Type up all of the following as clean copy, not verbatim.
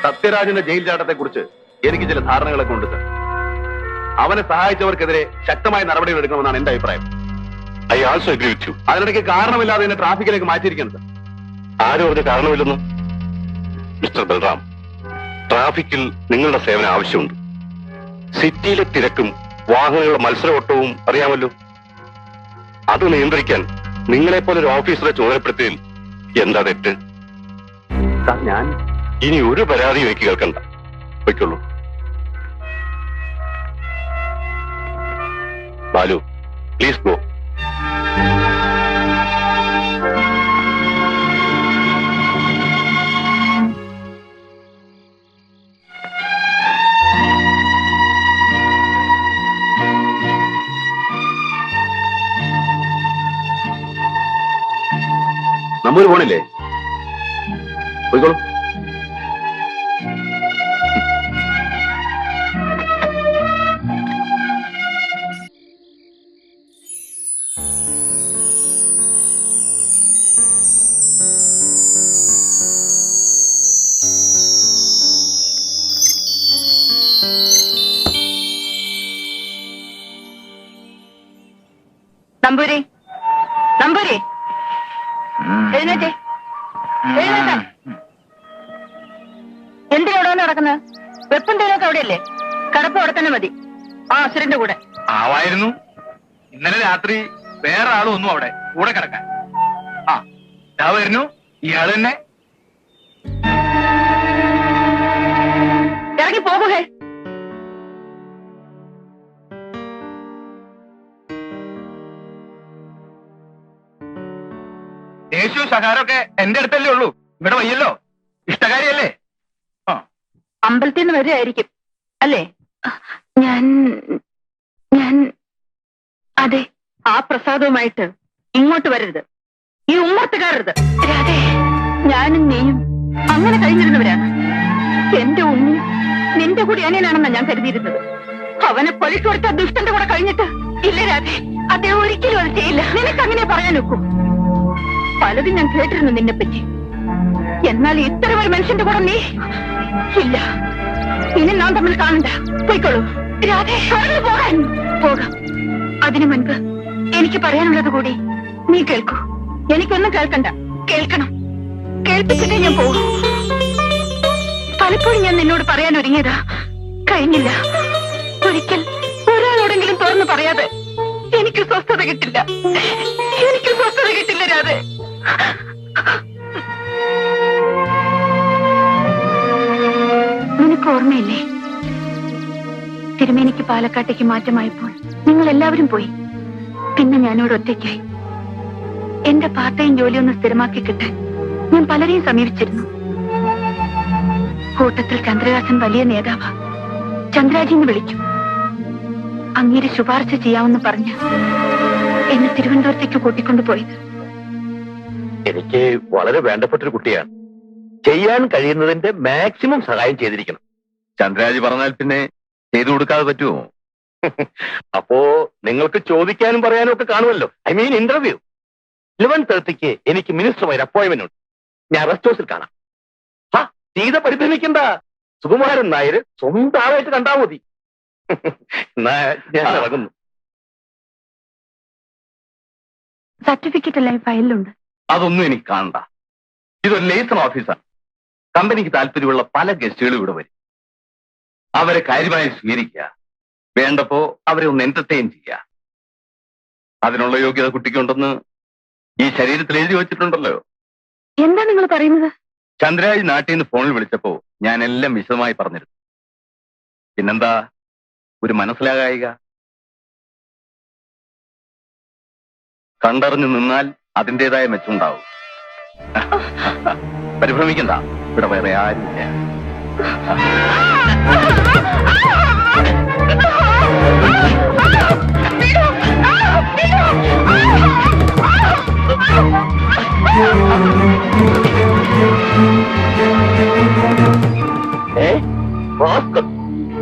സത്യരാജന്റെ jail ചാട്ടത്തെ കുറിച്ച് എനിക്ക് ചില ധാരണകളൊക്കെ ഉണ്ട് സർ. അവനെ സഹായിച്ചവർക്കെതിരെ ശക്തമായ നടപടികൾ എടുക്കണമെന്നാണ് എന്റെ അഭിപ്രായം. I also agree with you. അതിനിടയ്ക്ക് കാരണമില്ലാതെ എന്നെ ട്രാഫിക്കിലേക്ക് മാറ്റിയിരിക്കണം സർ. ആരും പറഞ്ഞ കാരണമില്ലെന്ന്? മിസ്റ്റർ ബൽറാം, ട്രാഫിക്കിൽ നിങ്ങളുടെ സേവനം ആവശ്യമുണ്ട്. സിറ്റിയിലെ തിരക്കും വാഹനങ്ങളുടെ മത്സരവട്ടവും അറിയാമല്ലോ. അത് നിയന്ത്രിക്കാൻ നിങ്ങളെപ്പോലെ ഒരു ഓഫീസറെ ചുമതലപ്പെടുത്തിയതിൽ എന്താ തെറ്റ്? സാർ, ഞാൻ ഇനി ഒരു പരാതിയും എനിക്ക് കേൾക്കണ്ട. വയ്ക്കുള്ളൂ. Balu, please go. നമ്പൂര് പോണില്ലേ? പോയിക്കോളൂ. നമ്പൂരി, നമ്പൂരി, എഴുന്നേറ്റേ, എഴുന്നേറ്റ. എന്തിനവിടെ നടക്കുന്നത്? വെപ്പും തേനൊക്കെ അവിടെയല്ലേ? കടപ്പ് അവിടെ തന്നെ മതി. ആ അസുരന്റെ കൂടെ ആവായിരുന്നു. ഇന്നലെ രാത്രി വേറെ ആളും ഒന്നും അവിടെ കൂടെ കിടക്കാൻ. ആ ഞാൻ വരുന്നു. ഇയാൾ തന്നെ ഇറങ്ങി പോകുകേ. ദേഷ്യവും ശകാരമൊക്കെ എന്റെ അടുത്തല്ലേ ഉള്ളൂ. ഇവിടെ വയ്യല്ലോ. ഇഷ്ടകാരിയല്ലേ? അമ്പലത്തിൽ നിന്ന് വരികയായിരിക്കും അല്ലേ? ഞാൻ ഞാൻ അതെ. ആ പ്രസാദവുമായിട്ട് ഇങ്ങോട്ട് വരരുത്. ഈ ഉമ്മർത്ത് കയറരുത്. രാധേ, ഞാനും നീയും അങ്ങനെ കഴിഞ്ഞിരുന്നവരാണ്. എന്റെ ഉണ്ണി നിന്റെ കൂടി അനിയനാണെന്നാ ഞാൻ കരുതിയിരുന്നത്. അവനെ പൊലിച്ചു കൊടുത്ത ദുഷ്ടന്റെ കൂടെ കഴിഞ്ഞിട്ട് ഇല്ല രാധേ, അദ്ദേഹം ഒരിക്കലും അത് ചെയ്യില്ല. നിനക്ക് അങ്ങനെ പറയാൻ നോക്കും. പലതും ഞാൻ കേട്ടിരുന്നു നിന്നെപ്പറ്റി. എന്നാൽ ഇത്തരം ഒരു മനുഷ്യന്റെ കൂടെ നീ ഇല്ല. ഇനി നാം തമ്മിൽ കാണണ്ട. പോയിക്കോളൂ രാധേ. പോകാൻ പോകാം. അതിനു മുൻപ് എനിക്ക് പറയാനുള്ളത് കൂടി നീ കേൾക്കൂ. എനിക്കൊന്നും കേൾക്കണ്ട. കേൾക്കണം. കേൾപ്പിച്ചിട്ടേ ഞാൻ പോകും. പലപ്പോഴും ഞാൻ നിന്നോട് പറയാൻ ഒരുങ്ങിയതാ. കഴിഞ്ഞില്ല. ഒരിക്കൽ ഒരാളോടെങ്കിലും തുറന്നു പറയാതെ എനിക്ക് സ്വസ്ഥത കിട്ടില്ല. എനിക്ക് സ്വസ്ഥത കിട്ടില്ല രാധേ. നിനക്ക് ഓർമ്മയില്ലേ, തിരുമേനിക്ക് പാലക്കാട്ടേക്ക് മാറ്റമായപ്പോൾ നിങ്ങൾ എല്ലാവരും പോയി. പിന്നെ ഞാനിവിടെ ഒറ്റയ്ക്കായി. എന്റെ പാർട്ട് ടൈം ജോലി ഒന്ന് സ്ഥിരമാക്കി കിട്ടാൻ ഞാൻ പലരെയും സമീപിച്ചിരുന്നു. കൂട്ടത്തിൽ ചന്ദ്രദാസൻ വലിയ നേതാവാ. ചന്ദ്രാജിന്ന് വിളിച്ചു. അങ്ങേര് ശുപാർശ ചെയ്യാമെന്ന് പറഞ്ഞ് എന്നെ തിരുവനന്തപുരത്തേക്ക് കൂട്ടിക്കൊണ്ടുപോയത്. എനിക്ക് വളരെ വേണ്ടപ്പെട്ടൊരു കുട്ടിയാണ്. ചെയ്യാൻ കഴിയുന്നതിന്റെ മാക്സിമം സഹായം ചെയ്തിരിക്കണം. ചന്ദ്രാജി പറഞ്ഞാൽ പിന്നെ ചെയ്തു കൊടുക്കാതെ പറ്റുമോ? അപ്പോ നിങ്ങൾക്ക് ചോദിക്കാനും പറയാനും ഒക്കെ കാണുമല്ലോ. I mean interview. 11:30 എനിക്ക് മിനിസ്റ്ററുമായി അപ്പോയിന്റ്മെന്റ് ഉണ്ട്. ഞാൻ റെസ്റ്റ് ഹൗസിൽ കാണാം. സീത പരിഭ്രമിക്കണ്ട. സുകുമാരൻ നായർ സ്വന്തം ആളായിട്ട് കണ്ടാ മതി. ഞാൻ ഇറങ്ങുന്നു. സർട്ടിഫിക്കറ്റ് എല്ലാം ഫയലിലുണ്ട്. അതൊന്നും എനിക്ക് കാണണ്ട. ഇതൊരു ലേസൺ ഓഫീസാണ്. കമ്പനിക്ക് താല്പര്യമുള്ള പല ഗസ്റ്റുകളും ഇവിടെ വരും. അവരെ കാര്യമായി സ്വീകരിക്കുക. വേണ്ടപ്പോ അവരെ ഒന്ന് എന്റർടൈൻ ചെയ്യുക. അതിനുള്ള യോഗ്യത കുട്ടിക്കുണ്ടെന്ന് ഈ ശരീരത്തിൽ എഴുതി വെച്ചിട്ടുണ്ടല്ലോ. എന്താ നിങ്ങൾ പറയുന്നത്? ചന്ദ്രാജ് നാട്ടിൽ നിന്ന് ഫോണിൽ വിളിച്ചപ്പോ ഞാൻ എല്ലാം വിശദമായി പറഞ്ഞിരുന്നു. പിന്നെന്താ ഒരു മനസ്സിലാകായിക? കണ്ടറിഞ്ഞു നിന്നാൽ അതിൻ്റെതായ മെച്ചമുണ്ടാവും. പരിഭ്രമിക്കണ്ട. ഇവിടെ വേറെ ആരുമില്ല.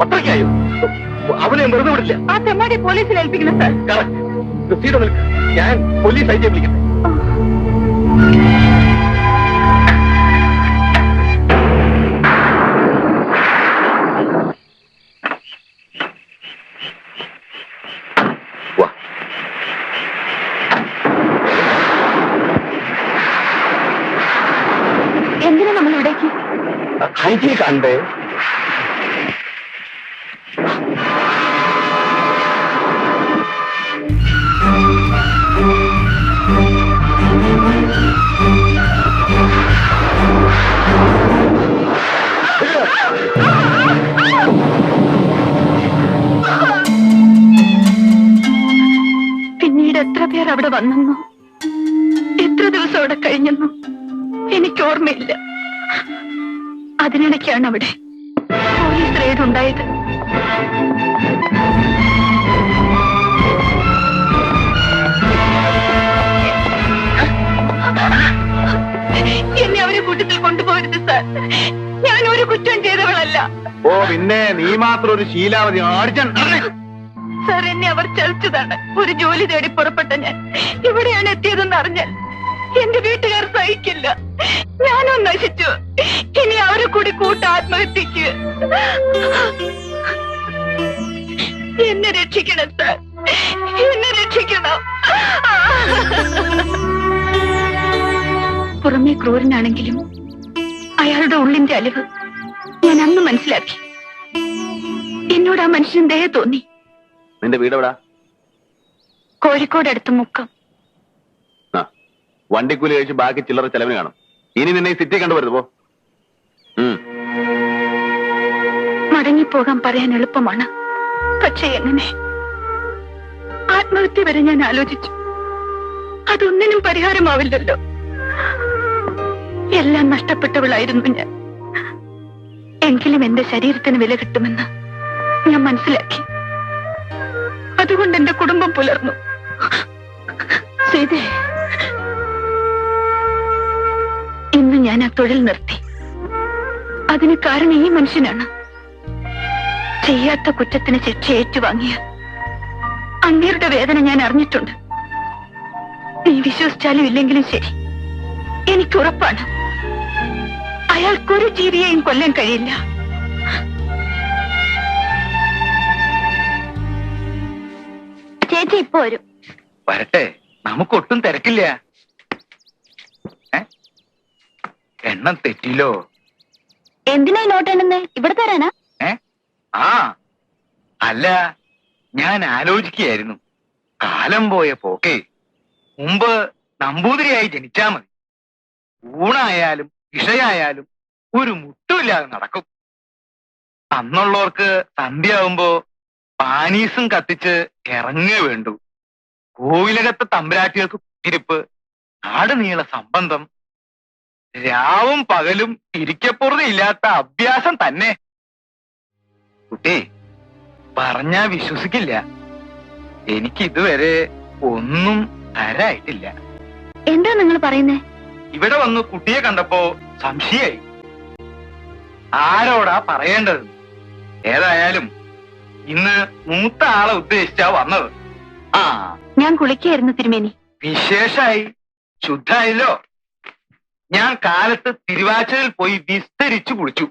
അത്രയ്ക്കായോ? അവനെ വെറുതെ വിടില്ല. ആ തെമ്മാടി പോലീസിൽ ഏൽപ്പിക്കണം സാർ. ഞാൻ പോലീസ് ഐ ജി വിളിക്കട്ടെ. എനിക്ക് ഹൈജി കണ്ടേ? പിന്നീട് എത്ര പേർ അവിടെ വന്നെന്നോ എത്ര ദിവസം അവിടെ കഴിഞ്ഞെന്നോ എനിക്ക് ഓർമ്മയില്ല. അതിനിടയ്ക്കാണ് അവിടെ പോലീസ് റെയ്ഡ് ഉണ്ടായത്. എന്നെ അവരെ കൂട്ടത്തിൽ കൊണ്ടുപോകരുത് സാർ. ഞാൻ ഒരു കുറ്റം ചെയ്തവളല്ല. ഓ പിന്നെ നീ മാത്രം ഒരു ശീലാവതി ആടിച്ചാൻ. സാർ, എന്നെ അവർ ചതിച്ചതാണ്. ഒരു ജോലി തേടി പുറപ്പെട്ട ഞാൻ ഇവിടെയാണ് എത്തിയതെന്ന് അറിഞ്ഞാൽ എന്റെ വീട്ടുകാർ സഹിക്കില്ല. ഞാനും നശിച്ചു. ഇനി അവരെ കൂടി കൂട്ട ആത്മഹത്യക്ക്. എന്നെ രക്ഷിക്കണം സാർ, എന്നെ രക്ഷിക്കണം. പുറമേ ക്രൂരനാണെങ്കിലും അയാളുടെ ഉള്ളിന്റെ അലിവ് ഞാൻ അന്ന് മനസ്സിലാക്കി. എന്നോട് ആ മനുഷ്യൻ ദയ തോന്നി. നിന്റെ വീട് എവിടാ? കോഴിക്കോട് അടുത്ത് മുക്കം. വണ്ടിക്കൂലി കഴിച്ച് ബാക്കി ചില്ലറ ചെലവിന് കാണും. ഇനി നിന്നെ ഈ സിറ്റി കണ്ടുവരുത്. പോ. മടങ്ങിപ്പോകാൻ പറയാൻ എളുപ്പമാണ്, പക്ഷേ എങ്ങനെ? ആത്മഹത്യ വരെ ഞാൻ ആലോചിച്ചു. അതൊന്നിനും പരിഹാരമാവില്ലല്ലോ. എല്ലാം നഷ്ടപ്പെട്ടവളായിരുന്നു ഞാൻ. എങ്കിലും എന്റെ ശരീരത്തിന് വില കിട്ടുമെന്ന് ഞാൻ മനസ്സിലാക്കി. അതുകൊണ്ട് എന്റെ കുടുംബം പുലർന്നു. സീതേ, ഇന്ന് ഞാൻ ആ തൊഴിൽ നിർത്തി. അതിന് കാരണം ഈ മനുഷ്യനാണ്. ചെയ്യാത്ത കുറ്റത്തിന് ശിക്ഷ ഏറ്റുവാങ്ങിയ അങ്ങേരുടെ വേദന ഞാൻ അറിഞ്ഞിട്ടുണ്ട്. നീ വിശ്വസിച്ചാലും ഇല്ലെങ്കിലും ശരി, എനിക്കുറപ്പാണ് അയാൾക്കൊരു ജീവിയെയും കൊല്ലാൻ കഴിയില്ല. ചേച്ചി ഇപ്പൊ വരും. വരട്ടെ, നമുക്കൊട്ടും തിരക്കില്ല. എണ്ണം തെറ്റിലോ? എന്തിനാ നോട്ട് എണ്ണുന്നേ? ഇവിടെ തരാനാ? ആ അല്ല, ഞാൻ ആലോചിക്കുകയായിരുന്നു. കാലം പോയ പോക്കേ. മുമ്പ് നമ്പൂതിരിയായി ജനിച്ചാ മതി. ഊണായാലും ഇഷയായാലും ഒരു മുട്ടുമില്ലാതെ നടക്കും. അന്നുള്ളവർക്ക് സന്ധ്യയാവുമ്പോ പാനീസും കത്തിച്ച് ഇറങ്ങേ വേണ്ടു. കോവിലകത്തെ തമ്പുരാട്ടികൾക്ക് കുത്തിരിപ്പ്, നാട് നീള സംബന്ധം, രാവും പകലും ഇരിക്കപ്പുറതില്ലാത്ത അഭ്യാസം തന്നെ. കുട്ടി പറഞ്ഞാ വിശ്വസിക്കില്ല, എനിക്ക് ഇതുവരെ ഒന്നും തരായിട്ടില്ല. എന്താ നിങ്ങൾ പറയുന്നേ? ഇവിടെ വന്ന് കുട്ടിയെ കണ്ടപ്പോ സംശയായി. ആരോടാ പറയേണ്ടത്? ഏതായാലും ഇന്ന് മൂത്ത ആളെ ഉദ്ദേശിച്ചാ വന്നത്. ആ, ഞാൻ കുളിക്കായിരുന്നു തിരുമേനി. വിശേഷായി, ശുദ്ധായല്ലോ. ഞാൻ കാലത്ത് തിരുവാച്ചലിൽ പോയി വിസ്തരിച്ചു കുളിച്ചു.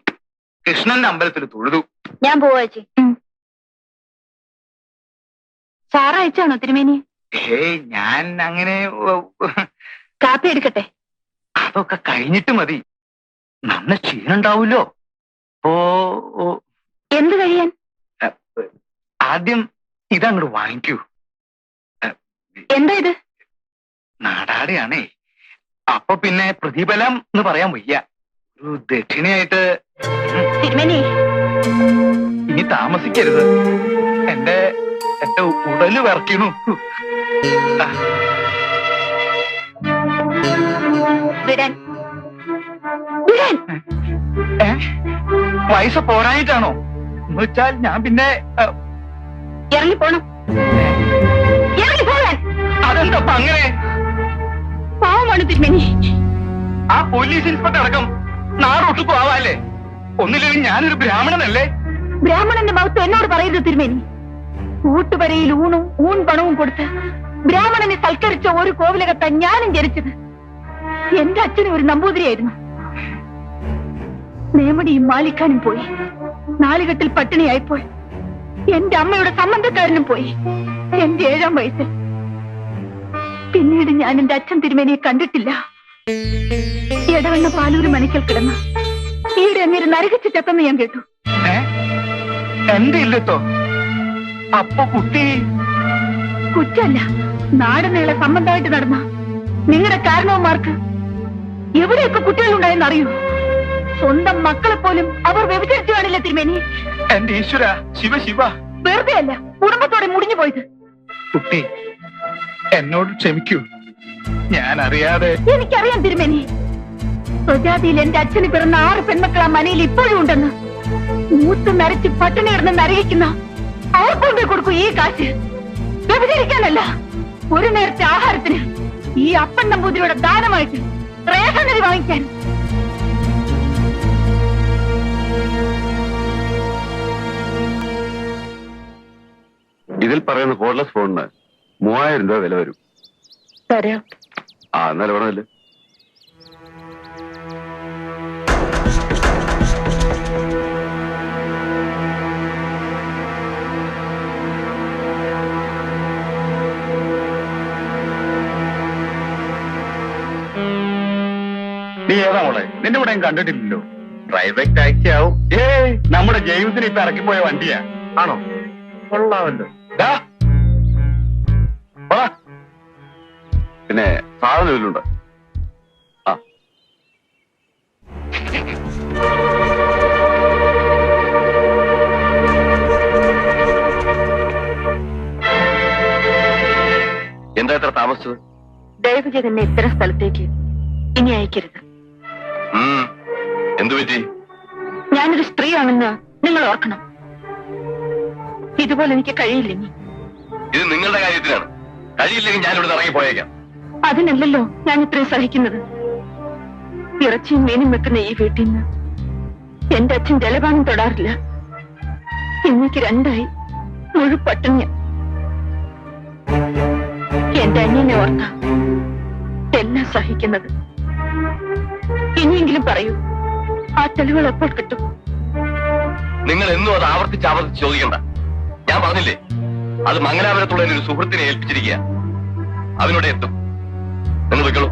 കൃഷ്ണന്റെ അമ്പലത്തിൽ തൊഴുതു. ഞാൻ പോവാച്ചി. സാറ അയച്ചാണോ തിരുമേനി? ഏയ്, ഞാൻ അങ്ങനെ കാപ്പി എടുക്കട്ടെ? അതൊക്കെ കഴിഞ്ഞിട്ട് മതി. നന്ന ക്ഷീണുണ്ടാവൂലോ. ഓ, എന്ത് കഴിയാൻ? ആദ്യം ഇതങ്ങോട്ട് വാങ്ങിക്കൂ. എന്താ ഇത്? നാടാടെയാണേ. അപ്പൊ പിന്നെ പ്രതിഫലം എന്ന് പറയാൻ വയ്യ. ഒരു ദക്ഷിണയായിട്ട്. തിരുമേനി, ഇനി താമസിക്കരുത്. എന്റെ ഉടല് വിറയ്ക്കണു. വിടാൻ വിടാൻ. വയസ്സ് പോരായിട്ടാണോ എന്ന് വെച്ചാൽ ഞാൻ പിന്നെ ഇറങ്ങിപ്പോണം. ഇറങ്ങിപ്പോകാൻ. അതെന്താ അങ്ങനെ? പാവമാണ് തിരുമേനി. ആ പോലീസ് ഇൻസ്പെക്ടർ അടക്കം നാടൊട്ടു പോവാല്ലേ? ഒന്നില്ലെങ്കിൽ ഞാനൊരു ബ്രാഹ്മണനല്ലേ? ബ്രാഹ്മണന്റെ മഹത്വം എന്നോട് പറയരുത് തിരുമേനി. കൂട്ടുപരയിൽ ഊൺ പണവും കൊടുത്ത് ബ്രാഹ്മണനെ സൽക്കരിച്ച ഒരു കോവിലകത്ത ഞാനും ജനിച്ചത്. എന്റെ അച്ഛനും ഒരു നമ്പൂതിരിയായിരുന്നു. നേമടിയും മാലിക്കാനും പോയി. നാലുകെട്ടിൽ പട്ടിണിയായപ്പോൾ എന്റെ അമ്മയുടെ സംബന്ധക്കാരനും പോയി എന്റെ 7ാം വയസ്സിൽ. പിന്നീട് ഞാൻ എന്റെ അച്ഛൻ തിരുമേനിയെ കണ്ടിട്ടില്ല. എടവണ്ണ പാലൂര് മനയ്ക്കൽ കിടന്ന് ഈടെ അങ്ങേര് നരകിച്ച് ചത്തെന്ന് ഞാൻ കേട്ടു. എന്റെ ഇല്ലത്തോ? അപ്പൊ കുട്ടി കുറ്റല്ല, നാടിനേളെ സംബന്ധമായിട്ട് നടന്ന നിങ്ങളുടെ കാരണവന്മാർക്ക് എവിടെയൊക്കെ കുട്ടികളുണ്ടായെന്ന് അറിയൂ. സ്വന്തം മക്കളെ പോലും അവർ വ്യഭിചരിച്ചു കാണില്ല തിരുമേനി. എന്റെ ഈശ്വര, ശിവ ശിവ. വെറുതെ അല്ല, കുടുംബത്തോടെ മുടിഞ്ഞു പോയത്. കുട്ടി എന്നോട് ക്ഷമിക്കൂ, ഞാൻ അറിയാതെ. എനിക്കറിയാം തിരുമേനി, സ്വജാതിയിൽ എന്റെ അച്ഛന് പിറന്ന 6 പെൺമക്കൾ ആ മനയിൽ ഇപ്പോഴും ഉണ്ടെന്ന്. മൂത്ത് നരച്ച് പട്ടിണി കിടന്ന് നരകിക്കുന്ന അവർക്കൊണ്ടേ കൊടുക്കൂ ഈ കാശ്. വ്യഭിചരിക്കാനല്ല, ഒരു നേരത്തെ ആഹാരത്തിന് ഈ അപ്പൻ നമ്പൂതിരിയുടെ ദാനമായിട്ട് റേഷൻ അരി വാങ്ങിക്കാൻ. ഇതിൽ പറയുന്ന കോഡ്ലെസ് ഫോണിന് 3000 രൂപ വില വരും. തരാം. എന്നാലും പറഞ്ഞില്ല. നീ ഏതാ മോളെ? നിന്റെ ഇവിടെ കണ്ടിട്ടില്ലല്ലോ. പ്രൈവറ്റ് ടാക്സി ആവും. നമ്മുടെ ജെയിംസിന് ഇപ്പൊ ഇറക്കിപ്പോയ വണ്ടിയാ. ആണോ? കൊള്ളാമല്ലോ. പിന്നെ സാധനം ഇതിലുണ്ട്. എന്താ ഇത്ര താമസിച്ചത്? ദയവ് ചെയ്ത് എന്നെ ഇത്തരം സ്ഥലത്തേക്ക് ഇനി അയക്കരുത്. എന്തു പറ്റി? ഞാനൊരു സ്ത്രീയാണെന്ന് നിങ്ങൾ ഓർക്കണം. ഇതുപോലെ എനിക്ക് കഴിയില്ലെനി. ഇത് നിങ്ങളുടെ കാര്യത്തിലാണ്. കഴിയില്ലെങ്കിൽ ഞാൻ ഇവിടെ ഇറങ്ങി പോയേക്കാം. അതിനല്ലല്ലോ ഞാൻ ഇത്രയും സഹിക്കുന്നത്. ഇറച്ചിയും മീനും വെക്കുന്ന ഈ വീട്ടിൽ നിന്ന് എന്റെ അച്ഛൻ ജലപാനം തൊടാറില്ല. ഇന്നേക്ക് 2 മുഴുപട്ടിണി. എന്റെ അനിയനെ ഓർത്ത എല്ലാം സഹിക്കുന്നത്. ഇനിയെങ്കിലും പറയൂ, ആ തെളിവുകൾ എപ്പോൾ കിട്ടും? നിങ്ങൾ എന്നും അത് ആവർത്തിച്ച് ചോദിക്കണ്ട. ഞാൻ പറഞ്ഞില്ലേ, അത് മംഗലാപുരത്തുള്ള ഒരു സുഹൃത്തിനെ ഏൽപ്പിച്ചിരിക്കുക. അവനോട് എത്തും. നിങ്ങൾ വെക്കളൂ.